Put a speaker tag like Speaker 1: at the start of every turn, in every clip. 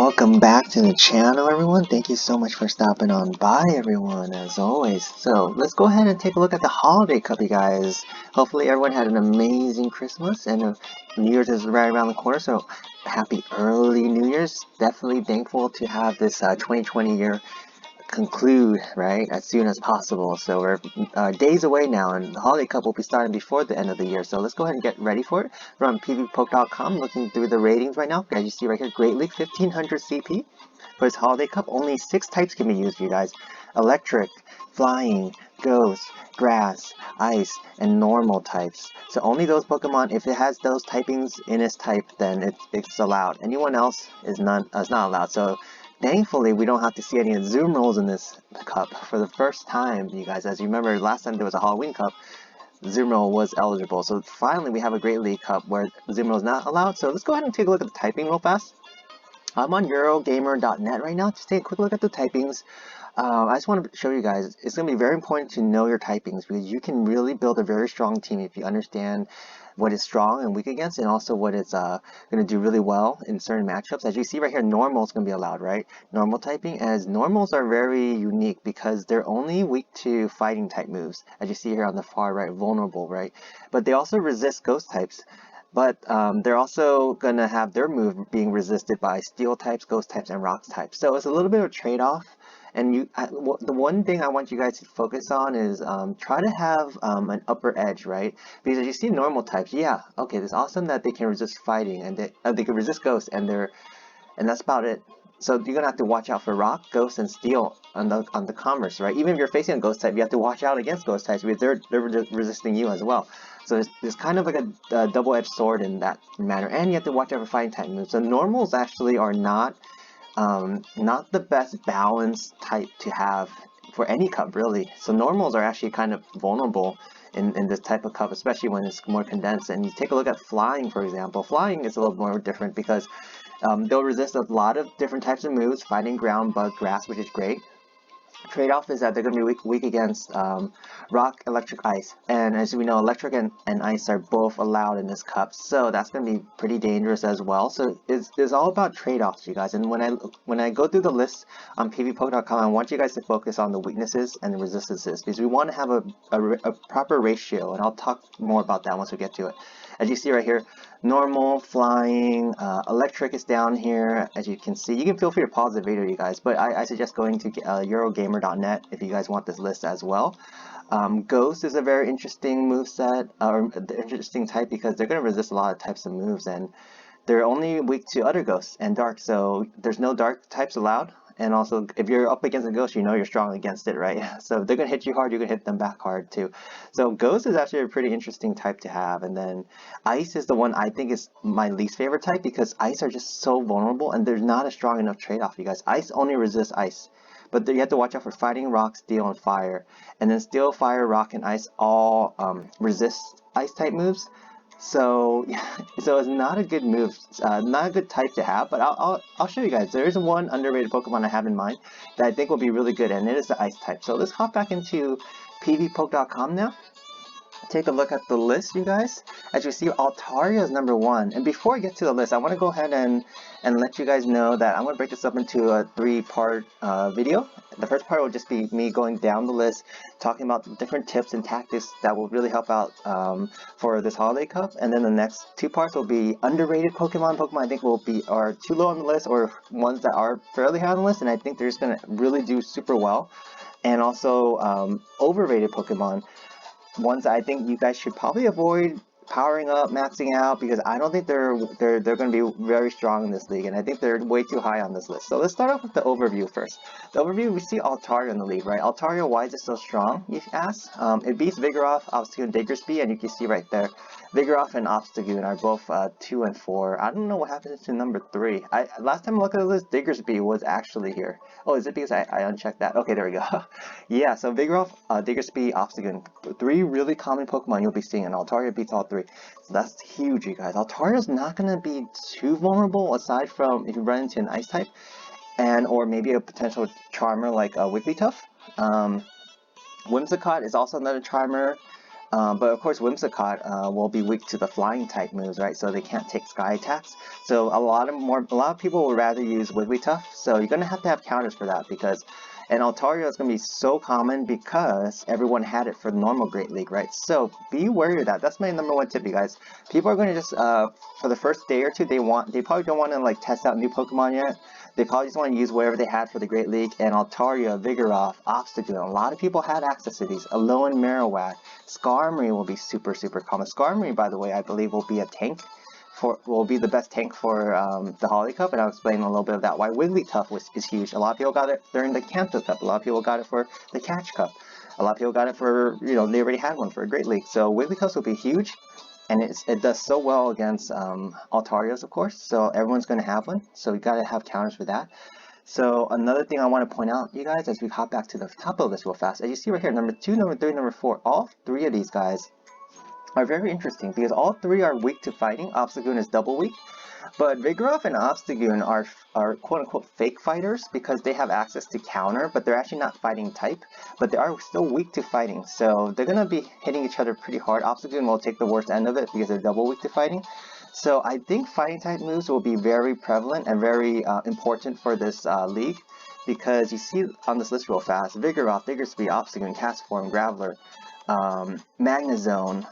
Speaker 1: Welcome back to the channel, everyone. Thank you so much for stopping on by, everyone, as always. So let's go ahead and take a look at the holiday cup, you guys. Hopefully everyone had an amazing Christmas, and New Year's is right around the corner, so happy early New Year's. Definitely thankful to have this 2020 year conclude right as soon as possible. So we're days away now, and the holiday cup will be starting before the end of the year. So let's go ahead and get ready for it. We're on pvpoke.com looking through the ratings right now. As you see right here, Great League 1500 CP for this holiday cup. Only 6 types can be used, you guys: electric, flying, ghost, grass, ice, and normal types. So only those Pokemon, if it has those typings in its type, then it's allowed. Anyone else is not allowed. So thankfully, we don't have to see any Zoom rolls in this cup for the first time, you guys. As you remember, last time there was a Halloween cup, Zoom roll was eligible. So finally, we have a Great League cup where Zoom roll is not allowed. So let's go ahead and take a look at the typing real fast. I'm on Eurogamer.net right now. Just take a quick look at the typings. I just want to show you guys, it's going to be very important to know your typings, because you can really build a very strong team if you understand what is strong and weak against, and also what it's going to do really well in certain matchups. As you see right here, normal is going to be allowed, right? Normal typing, as normals are very unique because they're only weak to fighting type moves. As you see here on the far right, vulnerable, right? But they also resist ghost types. But they're also going to have their move being resisted by steel types, ghost types, and rocks types. So it's a little bit of a trade-off. And the one thing I want you guys to focus on is try to have an upper edge, right? Because as you see normal types, yeah, okay, it's awesome that they can resist fighting, and they can resist ghosts, and that's about it. So you're gonna have to watch out for rock, ghost, and steel on the commerce, right? Even if you're facing a ghost type, you have to watch out against ghost types because they're resisting you as well. So it's kind of like a double-edged sword in that manner, and you have to watch out for fighting type moves. So normals actually are not the best balanced type to have for any cup, really. So normals are actually kind of vulnerable in this type of cup, especially when it's more condensed. And you take a look at flying, for example. Flying is a little more different because they'll resist a lot of different types of moves, fighting ground, bug, grass, which is great. Trade-off is that they're going to be weak against rock, electric, ice. And as we know, electric and ice are both allowed in this cup, so that's going to be pretty dangerous as well. So it's all about trade-offs, you guys. And when I go through the list on pvpoke.com, I want you guys to focus on the weaknesses and the resistances, because we want to have a proper ratio, and I'll talk more about that once we get to it. As you see right here, normal, flying, electric is down here. As you can see, you can feel free to pause the video, you guys, but I suggest going to Eurogamer.net if you guys want this list as well. Ghost is a very interesting moveset, or interesting type, because they're going to resist a lot of types of moves, and they're only weak to other ghosts and dark, so there's no dark types allowed. And also, if you're up against a ghost, you know you're strong against it, right? So if they're going to hit you hard, you're going to hit them back hard too. So ghost is actually a pretty interesting type to have. And then ice is the one I think is my least favorite type, because ice are just so vulnerable, and there's not a strong enough trade-off, you guys. Ice only resists ice. But you have to watch out for fighting, rock, steel, and fire. And then steel, fire, rock, and ice all resist ice type moves. So yeah, so it's not a good move, not a good type to have. But I'll show you guys. There is one underrated Pokemon I have in mind that I think will be really good, and it is the ice type. So let's hop back into pvpoke.com now. Take a look at the list, you guys. As you see, Altaria is number 1. And before I get to the list, I want to go ahead and let you guys know that I'm going to break this up into a 3-part video. The first part will just be me going down the list, talking about different tips and tactics that will really help out for this holiday cup. And then the next 2 parts will be underrated Pokemon I think are too low on the list, or ones that are fairly high on the list, and I think they're just going to really do super well. And also overrated Pokemon, ones I think you guys should probably avoid powering up, maxing out, because I don't think they're going to be very strong in this league, and I think they're way too high on this list. So let's start off with the overview first. The overview, we see Altaria in the league, right? Altaria, why is it so strong, you ask? It beats Vigoroth, Obstagoon, Diggersby, and you can see right there, Vigoroth and Obstagoon are both 2 and 4. I don't know what happened to number 3. Last time I looked at the list, Diggersby was actually here. Oh, is it because I unchecked that? Okay, there we go. Yeah, so Vigoroth, Diggersby, Obstagoon, 3 really common Pokemon you'll be seeing, and Altaria beats all 3. So that's huge, you guys. Altaria's not going to be too vulnerable, aside from if you run into an ice type, or maybe a potential charmer like Wigglytuff. Whimsicott is also another charmer. But of course, Whimsicott will be weak to the flying type moves, right? So they can't take sky attacks. So a lot of people would rather use Wigglytuff. So you're gonna have to have counters for that because, and Altaria is gonna be so common because everyone had it for the normal Great League, right? So be wary of that. That's my number one tip, you guys. People are gonna just for the first day or two, they probably don't want to like test out new Pokemon yet. They probably just want to use whatever they had for the Great League, and Altaria, Vigoroth, Obstagoon. A lot of people had access to these. Alolan Marowak, Skarmory will be super common. Skarmory, by the way, I believe will be a tank will be the best tank for the Holiday Cup, and I'll explain a little bit of that. Why Wigglytuff is huge. A lot of people got it during the Kanto Cup. A lot of people got it for the Catch Cup. A lot of people got it for, you know, they already had one for a Great League. So Wigglytuff will be huge. And it does so well against Altarias, of course, so everyone's going to have one, so you got to have counters for that. So another thing I want to point out, you guys, as we hop back to the top of this real fast, as you see right here, number 2, number 3, number 4, all 3 of these guys are very interesting because all 3 are weak to fighting. Obstagoon is double weak. But Vigoroth and Obstagoon are quote-unquote fake fighters because they have access to counter, but they're actually not fighting type, but they are still weak to fighting, so they're going to be hitting each other pretty hard. Obstagoon will take the worst end of it because they're double weak to fighting. So I think fighting type moves will be very prevalent and very important for this league, because you see on this list real fast, Vigoroth, Diggersby, Obstagoon, Castform, Graveler, Magnezone,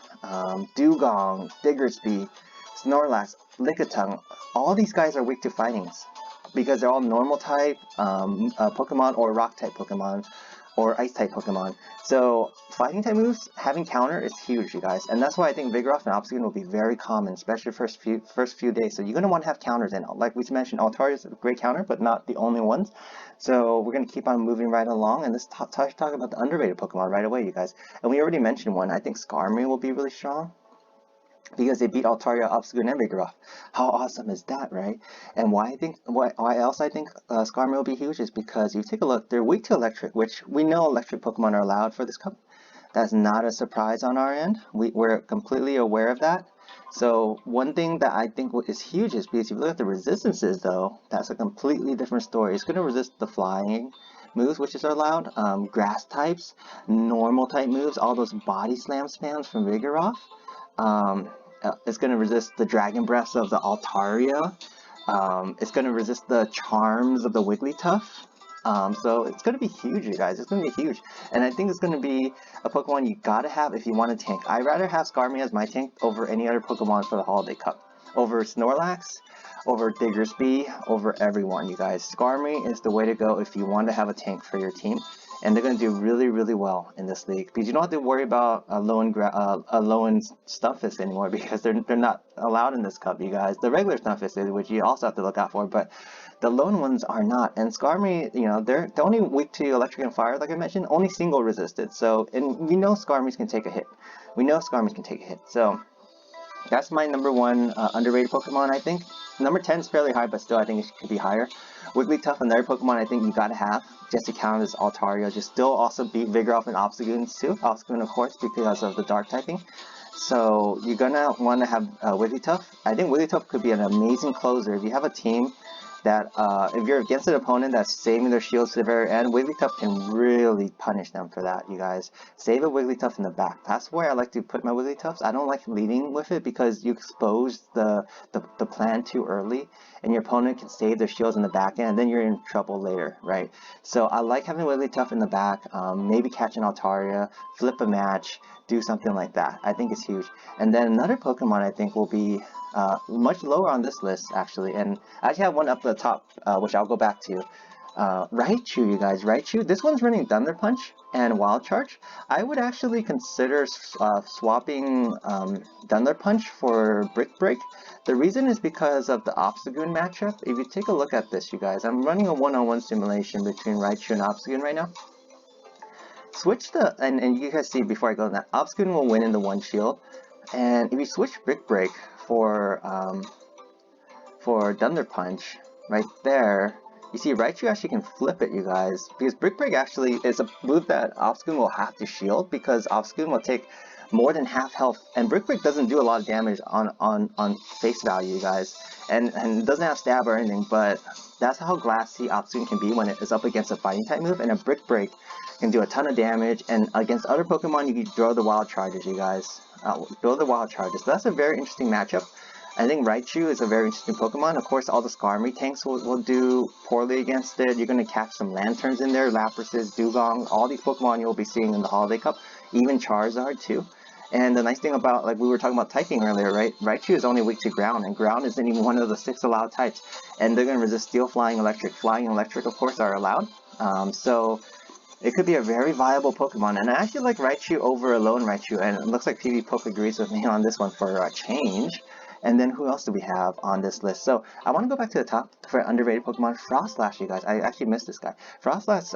Speaker 1: Dugong, Diggersby, Snorlax, Lickitung, all these guys are weak to fightings because they're all normal type Pokemon or rock type Pokemon or ice type Pokemon. So fighting type moves, having counter is huge, you guys, and that's why I think Vigoroth and Obstagoon will be very common, especially first few days. So you're gonna want to have counters, and like we mentioned, Altaria is a great counter, but not the only ones. So we're gonna keep on moving right along, and let's talk about the underrated Pokemon right away, you guys. And we already mentioned one. I think Skarmory will be really strong, because they beat Altaria, Obstagoon, and Vigoroth. How awesome is that, right? And why else I think Skarmory will be huge is because you take a look, they're weak to electric, which we know electric Pokemon are allowed for this cup. That's not a surprise on our end. We're completely aware of that. So one thing that I think is huge is because if you look at the resistances, though, that's a completely different story. It's going to resist the flying moves, which is allowed, grass types, normal type moves, all those body slam spams from Vigoroth. It's going to resist the Dragon Breaths of the Altaria. It's going to resist the Charms of the Wigglytuff. So it's going to be huge, you guys. It's going to be huge. And I think it's going to be a Pokemon you got to have if you want a tank. I'd rather have Skarmory as my tank over any other Pokemon for the Holiday Cup. Over Snorlax, over Diggersby, over everyone, you guys. Skarmory is the way to go if you want to have a tank for your team. And they're going to do really well in this league because you don't have to worry about a lone Stunfisk anymore because they're not allowed in this cup, you guys. The regular Stunfisk, which you also have to look out for, but the lone ones are not. And Skarmory, you know, they're only weak to electric and fire, like I mentioned, only single resisted. So, and we know Skarmory can take a hit. We know Skarmory can take a hit. So that's my number 1 underrated Pokemon, I think. Number 10 is fairly high, but still I think it could be higher. Wigglytuff, another Pokemon I think you gotta have, just to count as Altaria. Just still also beat Vigoroth and Obstagoon too. Obstagoon, of course, because of the dark typing. So you're gonna want to have Wigglytuff. I think Wigglytuff could be an amazing closer. If you have a team that, if you're against an opponent that's saving their shields to the very end, Wigglytuff can really punish them for that, you guys. Save a Wigglytuff in the back. That's where I like to put my Wigglytuffs. I don't like leading with it because you expose the plan too early, and your opponent can save their shields in the back end, and then you're in trouble later, right? So I like having Wigglytuff in the back, maybe catch an Altaria, flip a match, do something like that. I think it's huge. And then another Pokemon I think will be much lower on this list, actually, and I actually have one up at the top, which I'll go back to. Raichu, you guys. Raichu, this one's running Thunder Punch and Wild Charge. I would actually consider swapping Thunder Punch for Brick Break. The reason is because of the Obstagoon matchup. If you take a look at this, you guys, I'm running a one-on-one simulation between Raichu and Obstagoon right now. Switch the, and you guys see before I go on that, Obstagoon will win in the one shield. And if you switch Brick Break for Thunder Punch, right there, you see Raichu actually can flip it, you guys, because Brick Break actually is a move that Obstagoon will have to shield, because Obstagoon will take more than half health. And Brick Break doesn't do a lot of damage on face value, you guys. And it doesn't have stab or anything, but that's how glassy Obstagoon can be when it is up against a fighting type move. And a Brick Break can do a ton of damage, and against other Pokemon you can throw the Wild Charges, you guys. Throw the Wild Charges. So that's a very interesting matchup. I think Raichu is a very interesting Pokemon. Of course, all the Skarmory tanks will do poorly against it. You're going to catch some Lanturns in there, Laprases, Dugong, all these Pokemon you'll be seeing in the Holiday Cup, even Charizard too. And the nice thing about, like we were talking about typing earlier, right? Raichu is only weak to ground, and ground isn't even one of the 6 allowed types. And they're going to resist Steel, Flying, Electric. Flying and Electric, of course, are allowed. So it could be a very viable Pokemon. And I actually like Raichu over Alolan Raichu, and it looks like PB Poke agrees with me on this one for a change. And then who else do we have on this list? So I want to go back to the top for underrated Pokemon, Frostlast, you guys. I actually missed this guy. Frostlast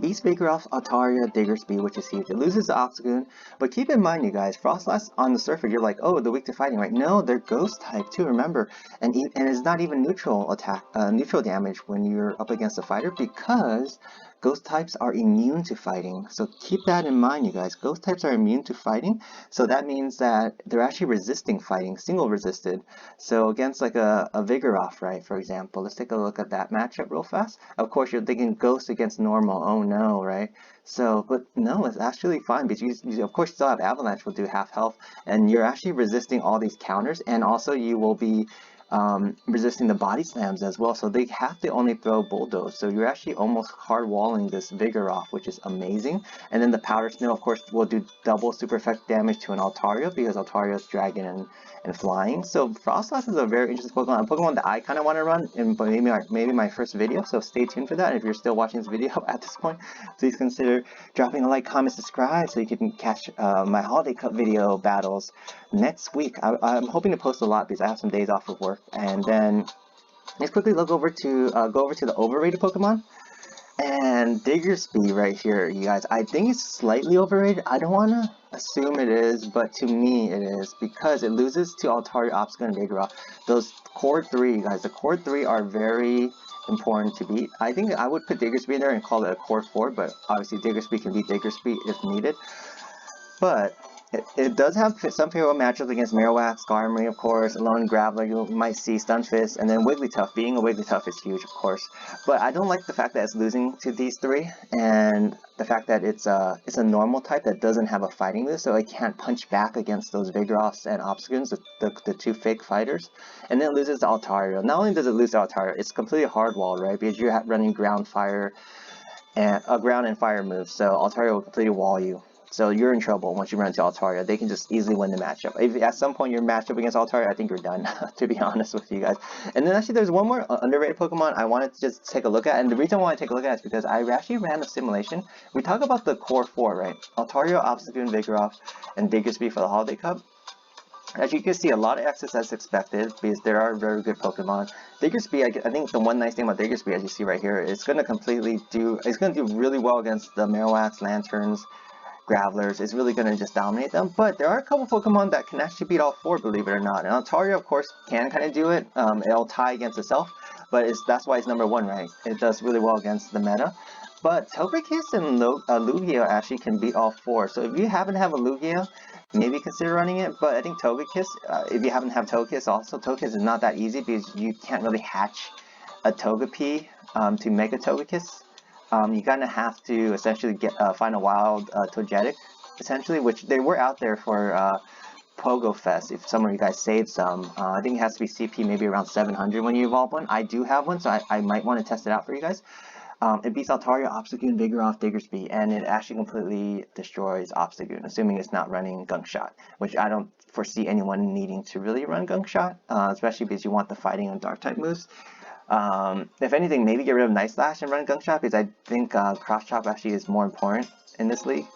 Speaker 1: beats Vigoroth, Altaria, Diggersby, which is huge. It loses to Obstagoon, but keep in mind, you guys, Frostlast on the surface, you're like, oh, they're weak to fighting, right? No, they're Ghost type too, remember, and it's not even neutral attack, neutral damage when you're up against a fighter, because Ghost types are immune to fighting. So keep that in mind, you guys. Ghost types are immune to fighting, so that means that they're actually resisting fighting, single resisted. So against like a Vigoroth, right, for example, let's take a look at that matchup real fast. Of course, you're thinking Ghost against normal. Oh no, right? So, but no, it's actually fine because you of course still have Avalanche will do half health, and you're actually resisting all these counters, and also you will be resisting the body slams as well, so they have to only throw Bulldoze, so you're actually almost hard walling this Vigoroth, which is amazing. And then the Powder Snow, of course, will do double super effect damage to an Altaria because Altaria is dragon and flying. So Frostlast is a very interesting Pokemon, a Pokemon that I kind of want to run in maybe my first video, so stay tuned for that. If you're still watching this video at this point, please consider dropping a like, comment, subscribe so you can catch my Holiday Cup video battles next week. I'm hoping to post a lot because I have some days off of work. And then let's quickly go over to the overrated Pokemon. And Diggersby right here, you guys. I think it's slightly overrated. I don't want to assume it is, but to me it is, because it loses to Altaria, Obstagoon, and Vigoroth. Those core 3, you guys, the core 3 are very important to beat. I think I would put Diggersby in there and call it a core 4, but obviously Diggersby can beat Diggersby if needed. But it does have some favorable matchups against Marowak, Skarmory, of course, Alolan Graveler, you might see Stunfisk, and then Wigglytuff. Being a Wigglytuff is huge, of course. But I don't like the fact that it's losing to these 3, and the fact that it's a normal type that doesn't have a fighting move, so it can't punch back against those Vigoroths and Obstagoons, the 2 fake fighters. And then it loses to Altaria. Not only does it lose to Altaria, it's completely hard-walled, right? Because you're running ground, fire, and ground and fire moves, so Altaria will completely wall you. So you're in trouble once you run into Altaria. They can just easily win the matchup. If at some point you're matched up against Altaria, I think you're done, to be honest with you guys. And then actually there's one more underrated Pokemon I wanted to just take a look at. And the reason why I take a look at it is because I actually ran a simulation. We talk about the core 4, right? Altaria, Obstagoon, Vigoroth, and Diggersby for the Holiday Cup. As you can see, a lot of X's as expected because there are very good Pokemon. Diggersby, I think the one nice thing about Diggersby, as you see right here, it's going to do really well against the Marowaks, Lanturns, Gravelers. Is really going to just dominate them, but there are a couple Pokemon that can actually beat all 4, believe it or not. And Altaria, of course, can kind of do it. It'll tie against itself, but that's why it's number 1, right? It does really well against the meta. But Togekiss and Lugia actually can beat all 4. So if you happen to have a Lugia, maybe consider running it. But I think Togekiss, if you happen to have Togekiss, also Togekiss is not that easy because you can't really hatch a Togepi to make a Togekiss. You kind of have to essentially find a wild Togetic, essentially, which they were out there for Pogo Fest, if some of you guys saved some. I think it has to be CP maybe around 700 when you evolve one. I do have one, so I might want to test it out for you guys. It beats Altaria, Obstagoon, Vigoroth, Diggersby, and it actually completely destroys Obstagoon, assuming it's not running Gunk Shot, which I don't foresee anyone needing to really run Gunk Shot, especially because you want the fighting and dark type moves. If anything, maybe get rid of Night Slash and run Gunk Shot, because I think Cross Chop actually is more important in this league.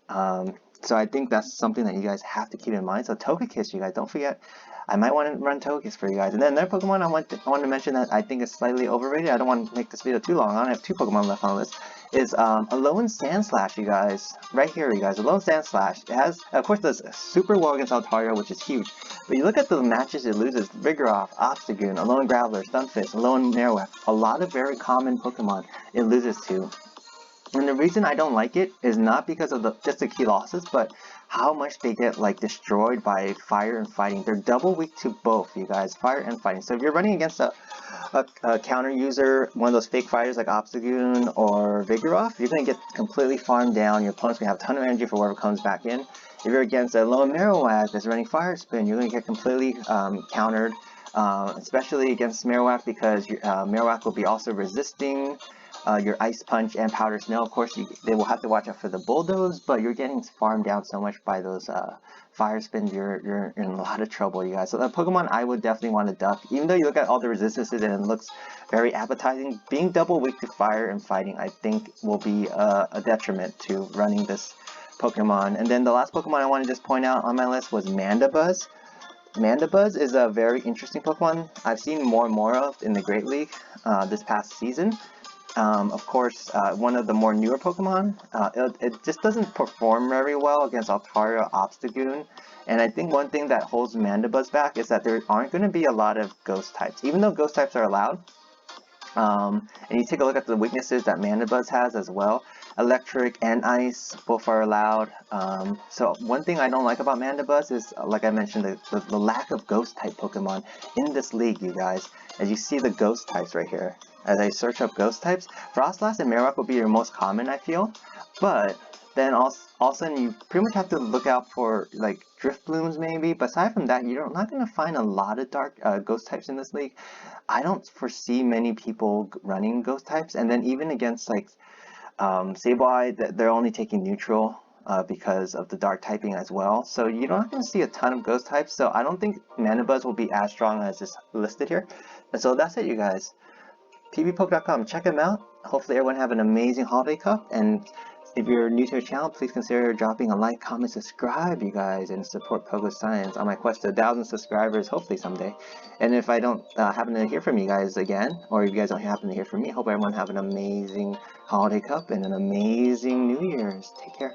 Speaker 1: So I think that's something that you guys have to keep in mind. So Togekiss, you guys, don't forget, I might want to run Togekiss for you guys. And then another Pokemon I want to mention that I think is slightly overrated. I don't want to make this video too long. I only have 2 Pokemon left on the list. Is Alolan Sandslash, you guys. Right here, you guys. Alolan Sandslash. It has, of course, does super well against Altaria, which is huge. But you look at the matches it loses: Vigoroth, Obstagoon, Alolan Graveler, Stunfisk, Alolan Marowak. A lot of very common Pokemon it loses to. And the reason I don't like it is not because of just the key losses, but how much they get like destroyed by fire and fighting. They're double weak to both, you guys, fire and fighting. So if you're running against a counter user, one of those fake fighters like Obstagoon or Vigoroth, you're going to get completely farmed down. Your opponent's going to have a ton of energy for whatever comes back in. If you're against a lone Marowak that's running Fire Spin, you're going to get completely countered, especially against Marowak, because Marowak will be also resisting your Ice Punch and Powder Snow. Of course, they will have to watch out for the Bulldoze, but you're getting farmed down so much by those Fire Spins, you're in a lot of trouble, you guys. So the Pokemon I would definitely want to duck. Even though you look at all the resistances and it looks very appetizing, being double weak to Fire and Fighting, I think will be a detriment to running this Pokemon. And then the last Pokemon I want to just point out on my list was Mandabuzz. Mandabuzz is a very interesting Pokemon I've seen more and more of in the Great League this past season. Of course, one of the more newer Pokemon, it just doesn't perform very well against Altaria or Obstagoon. And I think one thing that holds Mandabuzz back is that there aren't going to be a lot of Ghost types, even though Ghost types are allowed. And you take a look at the weaknesses that Mandabuzz has as well. Electric and Ice both are allowed. So one thing I don't like about Mandabuzz is, like I mentioned, the lack of Ghost type Pokemon in this league, you guys. As you see the Ghost types right here. As I search up Ghost types, Frostlast and Marowak will be your most common, I feel. But then all of a sudden you pretty much have to look out for like Drift Blooms maybe. But aside from that, you're not going to find a lot of dark Ghost types in this league. I don't foresee many people running Ghost types. And then even against like Sableye, they're only taking neutral because of the dark typing as well. So you're not going to see a ton of Ghost types. So I don't think Mandabuzz will be as strong as is listed here. And so that's it, you guys. pvpoke.com, check them out. Hopefully everyone have an amazing holiday cup, and if you're new to the channel, please consider dropping a like, comment, subscribe, you guys, and support Pogo Science on my quest to 1,000 subscribers, hopefully someday. And if I don't happen to hear from you guys again, or if you guys don't happen to hear from me, I hope everyone have an amazing holiday cup and an amazing New Year's. Take care.